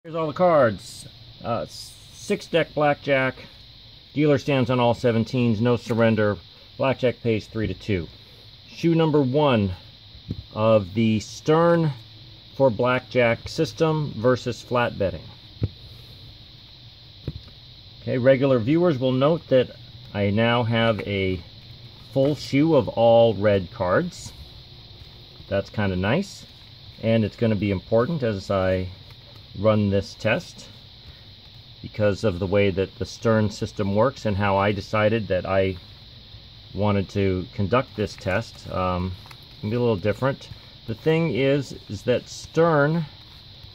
Here's all the cards. 6-deck blackjack. Dealer stands on all 17s. No surrender. Blackjack pays 3-2. Shoe number 1 of the Stearn for Blackjack system versus flat betting. Okay, regular viewers will note that I now have a full shoe of all red cards. That's kind of nice, and it's going to be important as I run this test because of the way that the Stearn system works and how I decided that I wanted to conduct this test. It's going to be a little different. The thing is that Stearn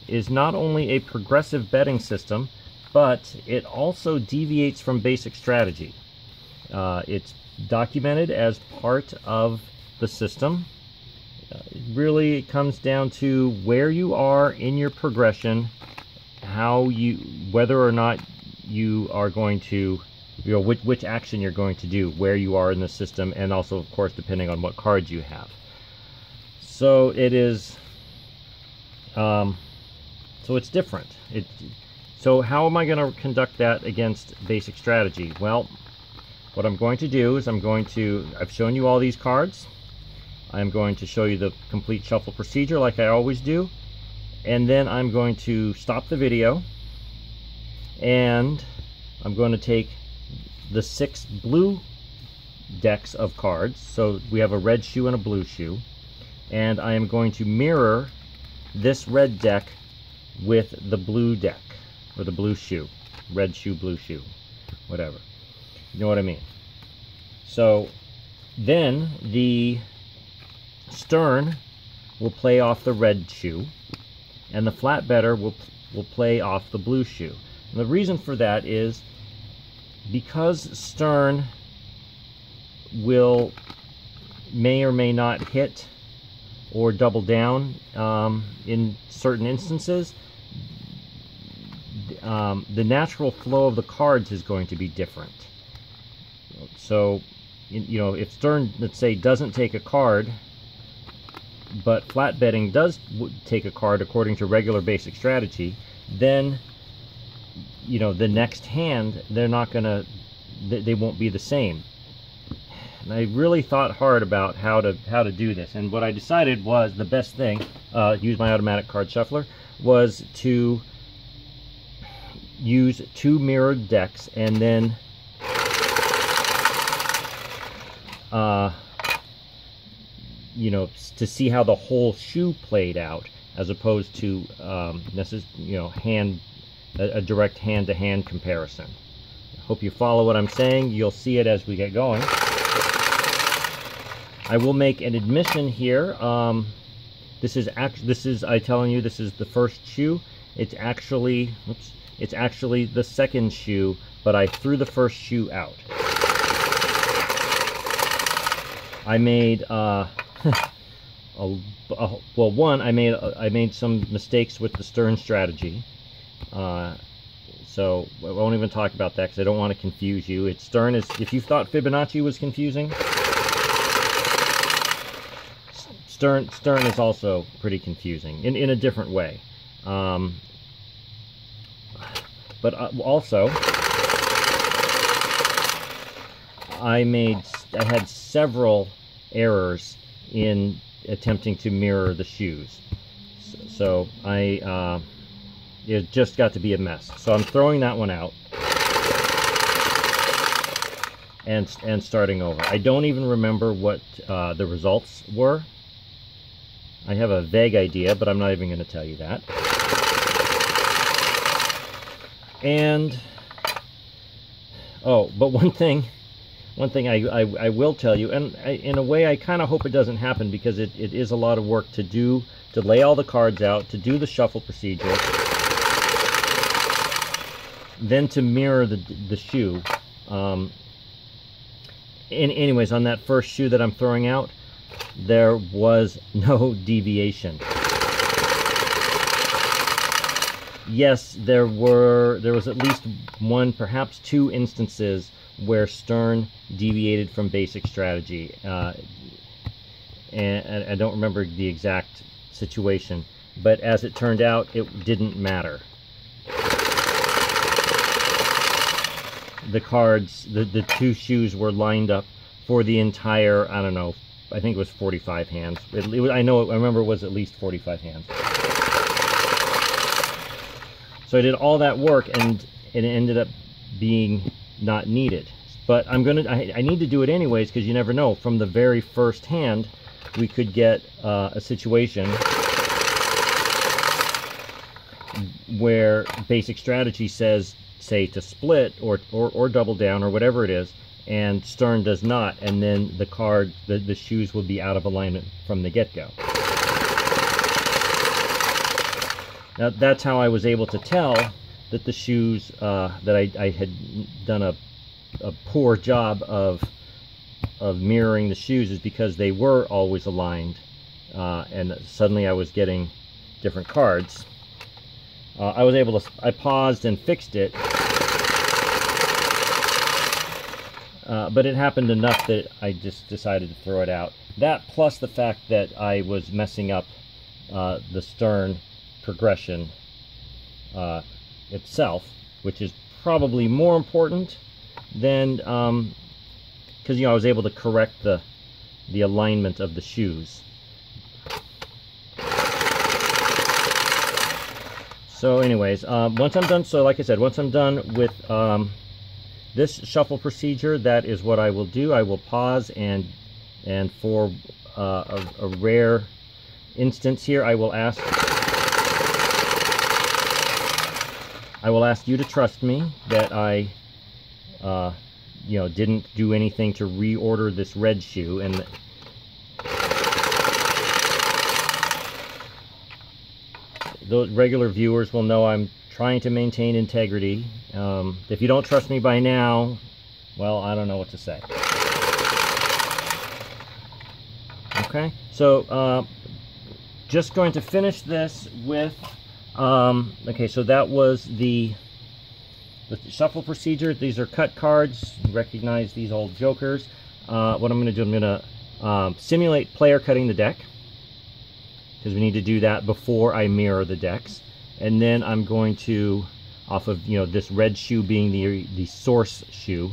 is not only a progressive betting system, but it also deviates from basic strategy. It's documented as part of the system. It really comes down to where you are in your progression, whether or not you are going to, which action you're going to do, where you are in the system, and also, of course, depending on what cards you have. So it is, so it's different. So how am I going to conduct that against basic strategy? Well, what I'm going to do is I've shown you all these cards. I'm going to show you the complete shuffle procedure like I always do, and then I'm going to stop the video and I'm going to take the 6 blue decks of cards. So we have a red shoe and a blue shoe, and I am going to mirror this red deck with the blue deck, or the blue shoe, red shoe, blue shoe, whatever, you know what I mean. So then the Stearn will play off the red shoe, and the flat better will play off the blue shoe. And the reason for that is because Stearn may or may not hit or double down in certain instances. The natural flow of the cards is going to be different. So, if Stearn, let's say, doesn't take a card, but flat betting does take a card according to regular basic strategy, then the next hand they won't be the same. And I really thought hard about how to do this, and what I decided was the best thing, use my automatic card shuffler, was to use 2 mirrored decks and then to see how the whole shoe played out, as opposed to a direct hand-to-hand comparison. I hope you follow what I'm saying. You'll see it as we get going. I will make an admission here. This is I telling you, this is the first shoe. It's actually the second shoe, but I threw the first shoe out. I made I made some mistakes with the Stearn strategy. So I won't even talk about that because I don't want to confuse you. Stearn is, if you thought Fibonacci was confusing, Stearn is also pretty confusing in a different way. But also, I had several errors in attempting to mirror the shoes. So it just got to be a mess. So I'm throwing that one out and starting over. I don't even remember what the results were. I have a vague idea, but I'm not even going to tell you that. And but one thing I will tell you, and in a way I kind of hope it doesn't happen, because it is a lot of work to lay all the cards out, to do the shuffle procedure, then to mirror the shoe. Anyways, on that first shoe that I'm throwing out, there was no deviation. Yes, there was at least one, perhaps 2 instances where Stearn deviated from basic strategy, and I don't remember the exact situation, but as it turned out, it didn't matter. the cards, the two shoes were lined up for the entire, I don't know, I think it was 45 hands. I remember it was at least 45 hands. So I did all that work, and it ended up being not needed. But I need to do it anyways, because you never know. From the very first hand, we could get a situation where basic strategy says, say, to split or double down or whatever it is, and Stearn does not, and then the shoes will be out of alignment from the get-go. Now that's how I was able to tell that the shoes, that I had done a poor job of mirroring the shoes, is because they were always aligned, and suddenly I was getting different cards. I paused and fixed it, but it happened enough that I just decided to throw it out. That plus the fact that I was messing up the Stearn progression itself, which is probably more important than, because I was able to correct the alignment of the shoes. So anyways, once I'm done, so like I said, once I'm done with this shuffle procedure, that is what I will do. I will pause, and for a rare instance here, I will ask you to trust me that I didn't do anything to reorder this red shoe, and those regular viewers will know I'm trying to maintain integrity. If you don't trust me by now, well, I don't know what to say. Okay, so just going to finish this with, okay, so that was the shuffle procedure. These are cut cards. You recognize these old jokers. What I'm going to do, I'm going to simulate player cutting the deck, because we need to do that before I mirror the decks. And then I'm going to, off of this red shoe being the source shoe,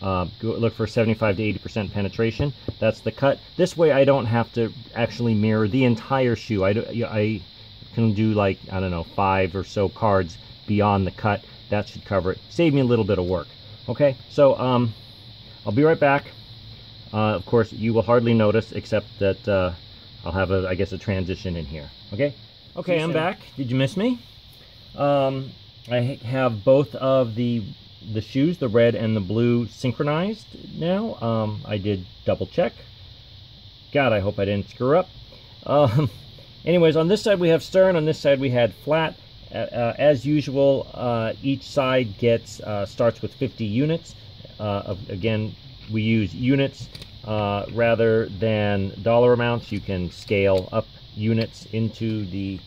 look for 75 to 80% penetration. That's the cut. This way I don't have to actually mirror the entire shoe. I can do, like, I don't know, 5 or so cards beyond the cut. That should cover it. Save me a little bit of work. Okay, so I'll be right back. Of course, you will hardly notice, except that I'll have I guess a transition in here. Okay, I'm back. Did you miss me? I have both of the shoes, the red and the blue, synchronized now. I did double check. God, I hope I didn't screw up. Anyways, on this side we have Stearn, on this side we had flat. As usual, each side gets starts with 50 units. Again, we use units rather than dollar amounts. You can scale up units into the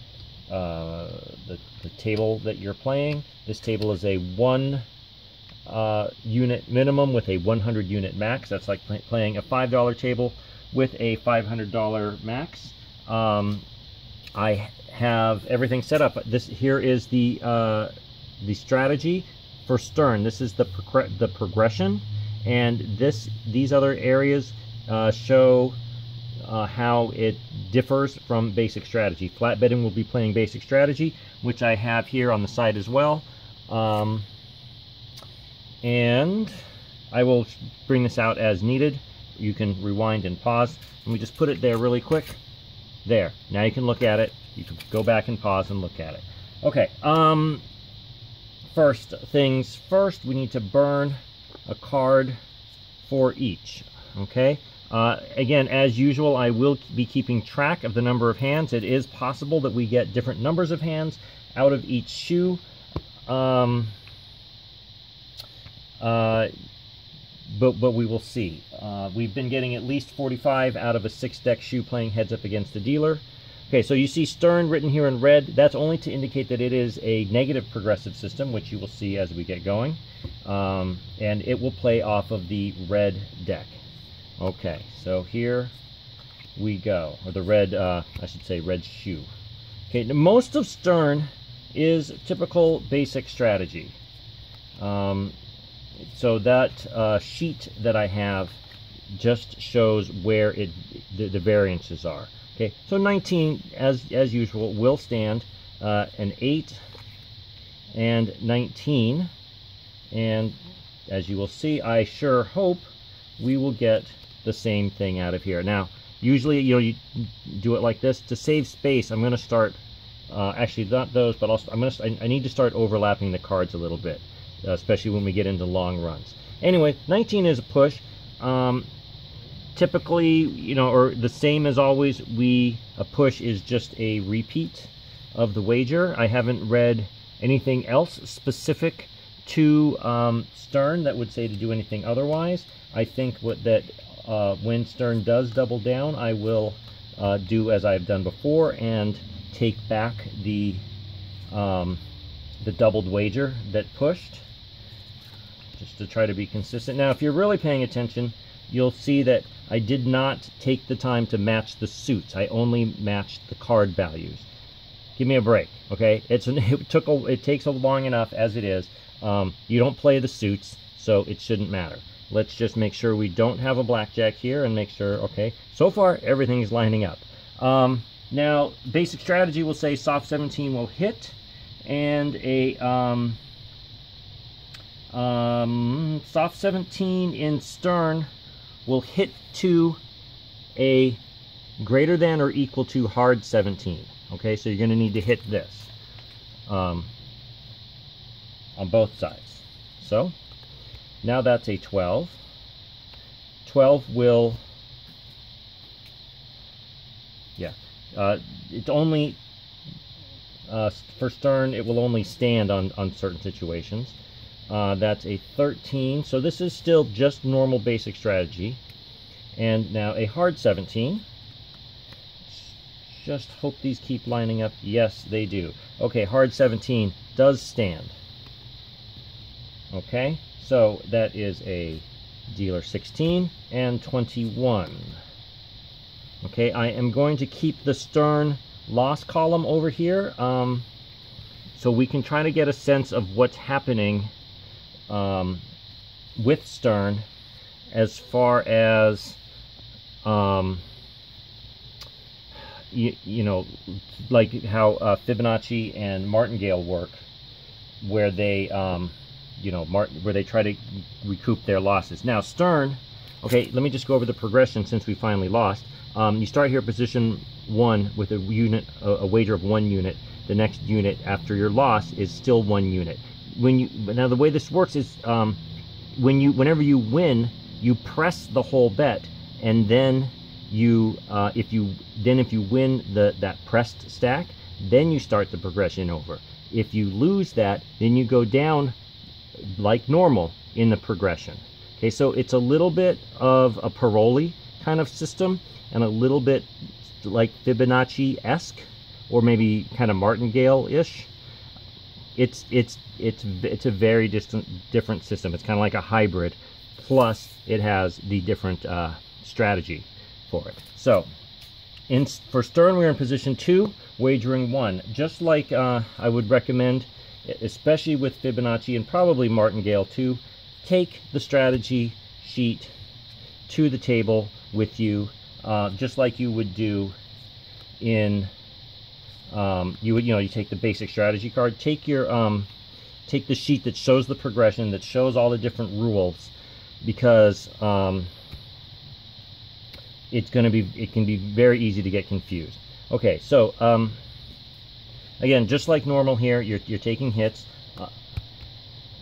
table that you're playing. This table is a 1 unit minimum with a 100 unit max. That's like playing a $5 table with a $500 max. I have everything set up. This here is the strategy for Stearn. This is the progression, and these other areas show how it differs from basic strategy. Flat betting will be playing basic strategy, which I have here on the side as well. And I will bring this out as needed. You can rewind and pause. Let me just put it there really quick. There. Now you can look at it. You can go back and pause and look at it. Okay. First things first, we need to burn a card for each. Okay. Again, as usual, I will be keeping track of the number of hands. It is possible that we get different numbers of hands out of each shoe. But we will see. We've been getting at least 45 out of a 6-deck shoe playing heads up against a dealer. Okay, so you see Stearn written here in red. That's only to indicate that it is a negative progressive system, which you will see as we get going. And it will play off of the red deck. Okay, so here we go. Or the red, I should say red shoe. Okay, most of Stearn is typical basic strategy. So that sheet that I have just shows where the variances are. Okay, so 19, as usual, will stand. An 8 and 19, and as you will see, I sure hope we will get the same thing out of here. Now, usually, you do it like this to save space. I'm going to start. Actually, not those, but also I need to start overlapping the cards a little bit, especially when we get into long runs. Anyway, 19 is a push. Typically, or the same as always, a push is just a repeat of the wager. I haven't read anything else specific to Stearn that would say to do anything otherwise. I think when Stearn does double down, I will do as I've done before and take back the doubled wager that pushed, just to try to be consistent. Now, if you're really paying attention, you'll see that I did not take the time to match the suits. I only matched the card values. Give me a break, okay? It takes long enough as it is. You don't play the suits, so it shouldn't matter. Let's just make sure we don't have a blackjack here and make sure, okay, so far everything is lining up. Now, basic strategy will say soft 17 will hit, and a soft 17 in Stearn will hit to a greater than or equal to hard 17. Okay, so you're going to need to hit this on both sides. So now that's a 12. 12 will, it only, for Stearn, it will only stand on certain situations. That's a 13, so this is still just normal basic strategy. And now a hard 17. Just hope these keep lining up. Yes, they do. Okay, hard 17 does stand. Okay, so that is a dealer 16 and 21. Okay, I am going to keep the Stearn loss column over here, so we can try to get a sense of what's happening with Stearn as far as like how Fibonacci and martingale work, where they where they try to recoup their losses. Now Stearn, okay, let me just go over the progression since we finally lost. You start here position 1 with a wager of 1 unit. The next unit after your loss is still 1 unit. Now the way this works is whenever you win, you press the whole bet, and then if you win that pressed stack, then you start the progression over. If you lose that, then you go down like normal in the progression. Okay, so it's a little bit of a parley kind of system, and a little bit like Fibonacci-esque, or maybe kind of martingale-ish. It's a very different system. It's kind of like a hybrid, plus it has the different strategy for it. So for Stearn, we're in position 2, wagering 1. Just like I would recommend, especially with Fibonacci and probably martingale too, take the strategy sheet to the table with you, just like you would do in you take the basic strategy card, take the sheet that shows the progression, that shows all the different rules, because it can be very easy to get confused. Okay, so again, just like normal here, you're taking hits.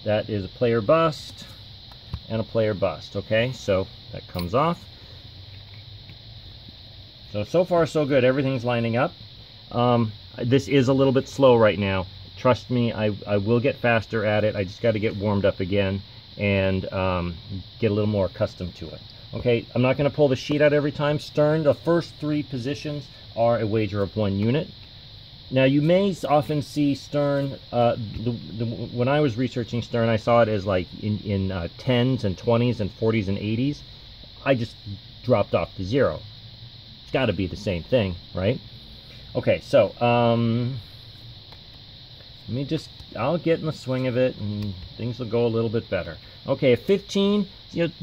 That is a player bust and a player bust. Okay, so that comes off. So far so good. Everything's lining up. This is a little bit slow right now. Trust me, I will get faster at it. I just got to get warmed up again and get a little more accustomed to it. Okay, I'm not going to pull the sheet out every time. Stearn, the first 3 positions are a wager of 1 unit. Now, you may often see Stearn, when I was researching Stearn, I saw it as like in 10s and 20s and 40s and 80s. I just dropped off to 0. It's got to be the same thing, right? Okay, so I'll get in the swing of it and things will go a little bit better. Okay, at 15,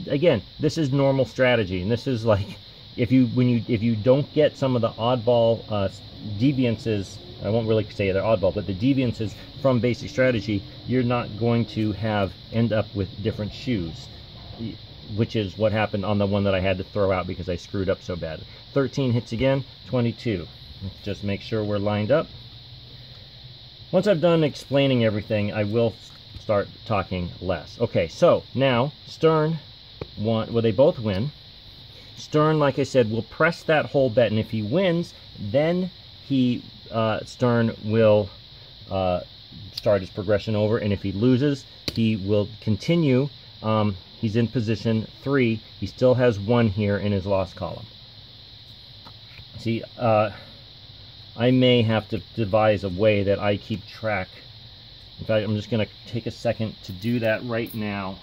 again, this is normal strategy, and this is like, if you don't get some of the oddball deviances, I won't really say they're oddball, but the deviances from basic strategy, you're not going to end up with different shoes, which is what happened on the one that I had to throw out because I screwed up so bad. 13 hits again, 22. Let's just make sure we're lined up. Once I've done explaining everything, I will start talking less. Okay, so now Stearn won. Well, they both win. Stearn, like I said, will press that whole bet, and if he wins, then Stearn will start his progression over, and if he loses, he will continue. He's in position 3. He still has 1 here in his loss column. See, I may have to devise a way that I keep track. In fact, I'm just going to take a second to do that right now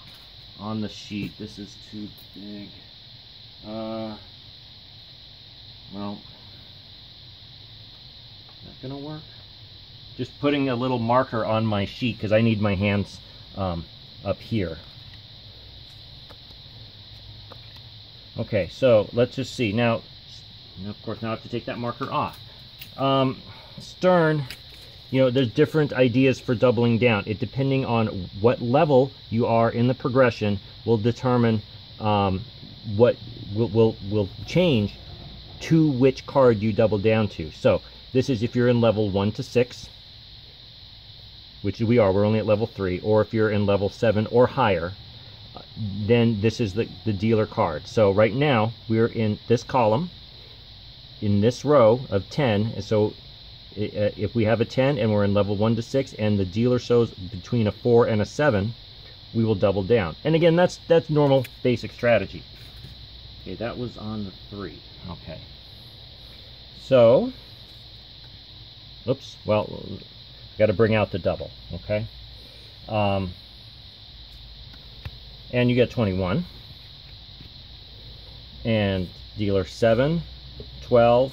on the sheet. This is too big. Well, is that going to work? Just putting a little marker on my sheet because I need my hands up here. Okay, so let's just see. Now, of course, now I have to take that marker off. Stearn, there's different ideas for doubling down. It depending on what level you are in the progression will determine what will change to which card you double down to. So this is if you're in level 1 to 6, which we are. We're only at level 3. Or if you're in level 7 or higher, then this is the dealer card. So right now we're in this column, in this row of 10, and so if we have a 10 and we're in level 1 to 6 and the dealer shows between a 4 and a 7, we will double down. And again, that's normal basic strategy. Okay, that was on the 3. Okay, so oops, well, got to bring out the double. Okay, and you get 21, and dealer 7, 12,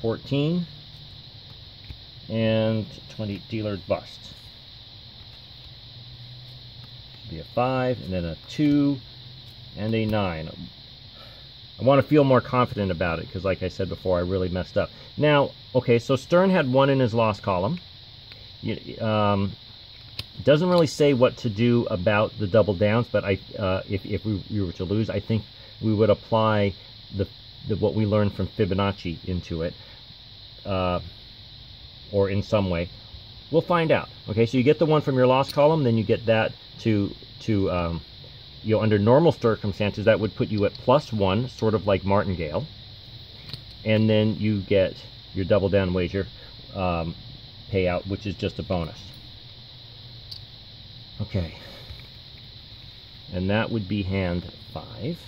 14, and 20, dealer bust. Should be a 5, and then a 2, and a 9. I want to feel more confident about it because, like I said before, I really messed up. Now, okay, so Stearn had 1 in his loss column. Doesn't really say what to do about the double downs, but if we were to lose, I think we would apply what we learned from Fibonacci into it, or in some way. We'll find out. Okay, so you get the 1 from your loss column, then you get that to under normal circumstances, that would put you at +1, sort of like martingale, and then you get your double down wager payout, which is just a bonus. Okay, and that would be hand 5.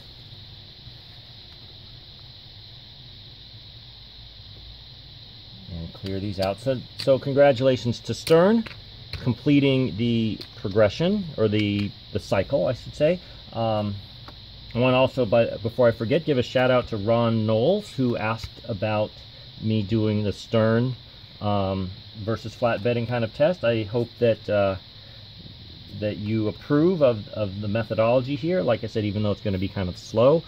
And clear these out. So congratulations to Stearn, completing the progression, or the cycle, I should say. I want to also, before I forget, give a shout out to Ron Knowles, who asked about me doing the Stearn versus flat betting kind of test. I hope that that you approve of the methodology here. Like I said, even though it's going to be kind of slow,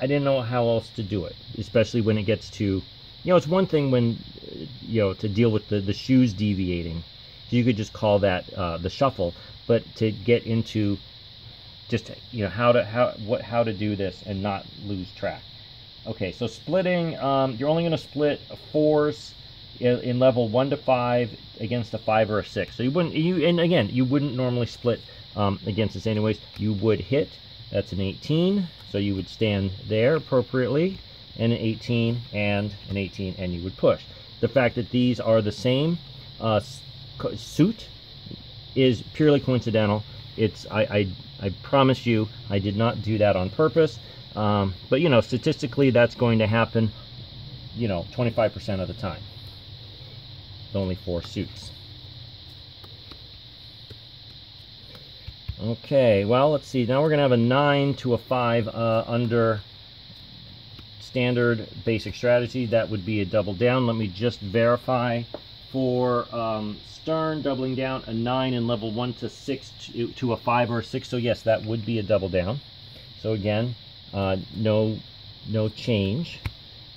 I didn't know how else to do it, especially when it gets to, it's one thing when, to deal with the shoes deviating. You could just call that the shuffle, but to get into just, how to do this and not lose track. Okay, so splitting, you're only going to split 4s in level 1 to 5 against a 5 or a 6. So you wouldn't normally split against this anyways. You would hit, that's an 18, so you would stand there appropriately, and an 18 and an 18, and you would push. The fact that these are the same suit is purely coincidental. I promise you, I did not do that on purpose. But statistically, that's going to happen 25% of the time. Only 4 suits. Okay, well, let's see. Now we're going to have a 9 to a 5 under standard basic strategy, that would be a double down. Let me just verify for Stearn, doubling down a 9 in level 1 to 6 to a 5 or a 6. So yes, that would be a double down. So again, no change.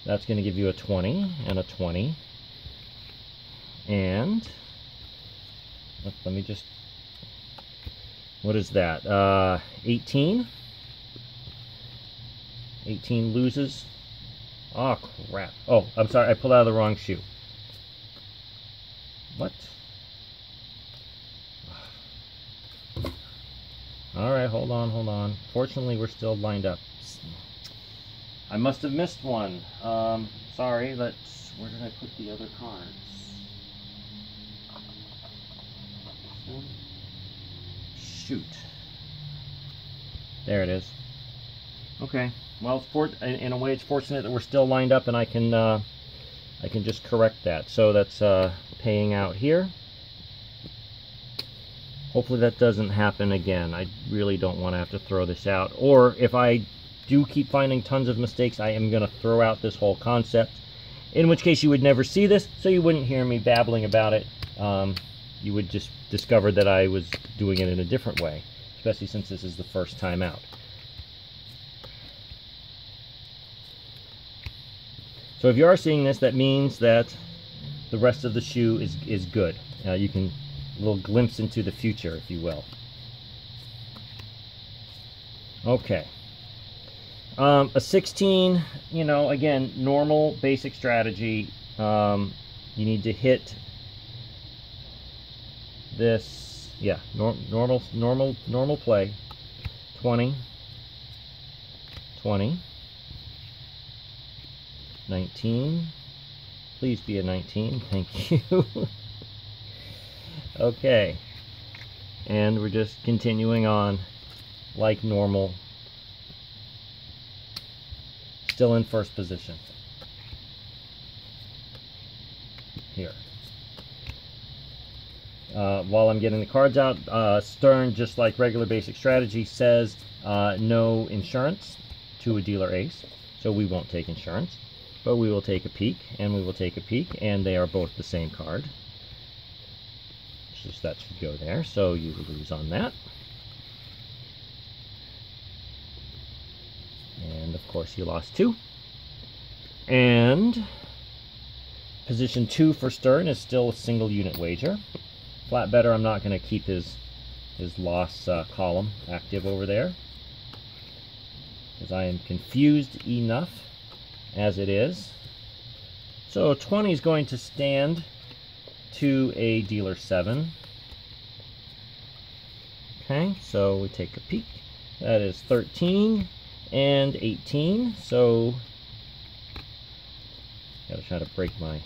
That's going to give you a 20 and a 20. And let me just, what is that? 18. 18 loses. Oh crap. Oh, I'm sorry, I pulled out of the wrong shoe. What? Alright, hold on. Fortunately, we're still lined up. I must have missed one. Sorry, where did I put the other cards? Shoot. There it is. Okay. Well, in a way, it's fortunate that we're still lined up, and I can just correct that. So that's paying out here. Hopefully that doesn't happen again. I really don't want to have to throw this out. Or if I do keep finding tons of mistakes, I am going to throw out this whole concept. In which case you would never see this, so you wouldn't hear me babbling about it. You would just discover that I was doing it in a different way, especially since this is the first time out. So if you are seeing this, that means that the rest of the shoe is good. You can, a little glimpse into the future, if you will. Okay. A 16, you know, again, normal basic strategy. You need to hit this, yeah, normal play. 20, 20, 19. Please be a 19. Thank you. Okay. And we're just continuing on like normal. Still in first position. Here. While I'm getting the cards out, Stearn, just like regular basic strategy, says no insurance to a dealer ace. So we won't take insurance. But we will take a peek, and we will take a peek, and they are both the same card. Just that should go there, so you lose on that. And of course you lost 2. And position 2 for Stearn is still a single unit wager. Flat better, I'm not going to keep his loss column active over there, because I am confused enough as it is. So 20 is going to stand to a dealer 7. Okay, so we take a peek. That is 13 and 18. So gotta try to break my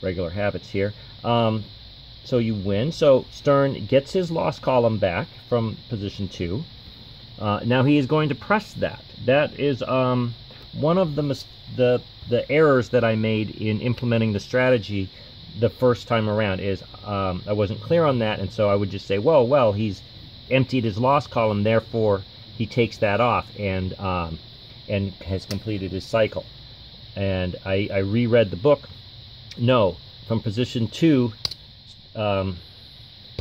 regular habits here. So you win. So Stearn gets his loss column back from position 2. Now he is going to press that. That is one of the errors that I made in implementing the strategy the first time around. Is I wasn't clear on that, and so I would just say, well, he's emptied his loss column, therefore he takes that off and has completed his cycle. And I reread the book. No, from position 2,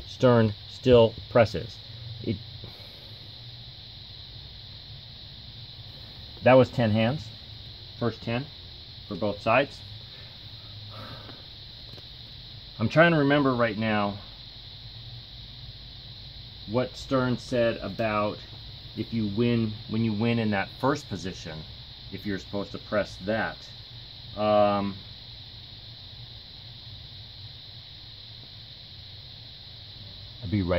Stearn still presses. That was 10 hands, first 10 for both sides. I'm trying to remember right now what Stearn said about if you win, when you win in that first position, if you're supposed to press that. I'll be right